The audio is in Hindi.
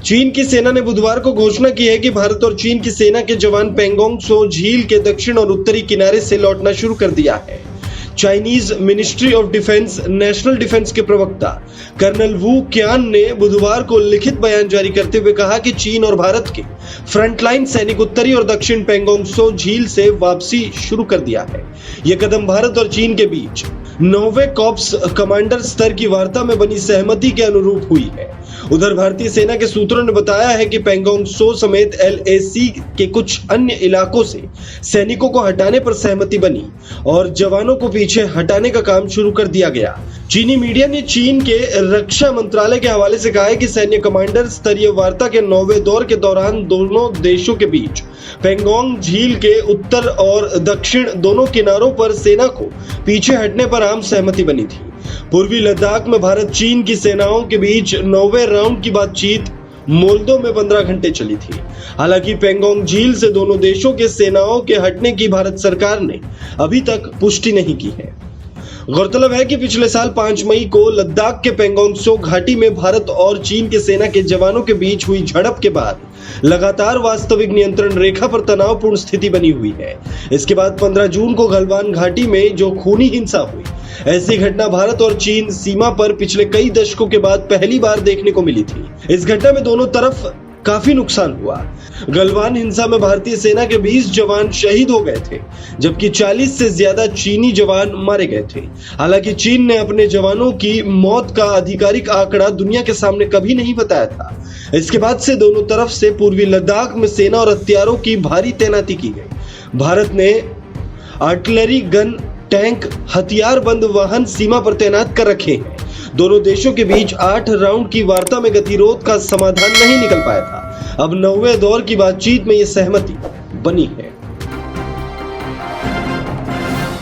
चीन की सेना ने बुधवार को घोषणा की है कि भारत और चीन की सेना के जवान पेंगोंग त्सो झील के दक्षिण और उत्तरी किनारे से लौटना शुरू कर दिया है। Chinese ministry of defence national defence के प्रवक्ता कर्नल वू क्यान ने बुधवार को लिखित बयान जारी करते हुए कहा कि चीन और भारत के फ्रंटलाइन सैनिक उत्तरी और दक्षिण पेंगोंग त्सो झील से वापसी शुरू कर दिया है। यह कदम भारत और चीन के बीच 9वें कॉर्प्स कमांडर स्तर की वार्ता में बनी सहमति के अनुरूप हुई है। उधर भारतीय सेना के सूत्रों ने बताया है कि पेंगोंग त्सो समेत LAC के कुछ अन्य इलाकों से सैनिकों को हटाने पर सहमति बनी और जवानों को पीछे हटाने का काम शुरू कर दिया गया। चीनी मीडिया ने चीन के रक्षा मंत्रालय के हवाले से कहा है कि सैन्य कमांडर स्तरीय वार्ता के 9वें दौर के दौरान दोनों देशों के बीच पेंगोंग झील के उत्तर और दक्षिण दोनों किनारों पर सेना को पीछे हटने पर आम सहमति बनी थी। पूर्वी लद्दाख में भारत चीन की सेनाओं के बीच 9वें राउंड की बातचीत मोल्दो में 15 घंटे चली थी। हालांकि पेंगोंग झील से दोनों देशों के सेनाओं के हटने की भारत सरकार ने अभी तक पुष्टि नहीं की है। गौरतलब है कि पिछले साल 5 मई को लद्दाख के पेंगोंग त्सो घाटी में भारत और चीन के सेना के जवानों के बीच हुई झड़प के बाद लगातार वास्तविक नियंत्रण रेखा पर तनावपूर्ण स्थिति बनी हुई है। इसके बाद 15 जून को गलवान घाटी में जो खूनी हिंसा हुई, ऐसी घटना भारत और चीन सीमा पर पिछले कई दशकों के बाद पहली बार देखने को मिली थी। इस घटना में दोनों तरफ काफी नुकसान हुआ। गलवान हिंसा में भारतीय सेना के 20 जवान शहीद हो गए थे, जबकि 40 से ज्यादा चीनी जवान मारे गए थे। हालांकि चीन ने अपने जवानों की मौत का आधिकारिक आंकड़ा दुनिया के सामने कभी नहीं बताया था। इसके बाद से दोनों तरफ से पूर्वी लद्दाख में सेना और हथियारों की भारी तैनाती की गई। भारत ने आर्टिलरी गन, टैंक, हथियारबंद वाहन सीमा पर तैनात कर रखे हैं। दोनों देशों के बीच 8 राउंड की वार्ता में गतिरोध का समाधान नहीं निकल पाया था। अब 9वें दौर की बातचीत में यह सहमति बनी है।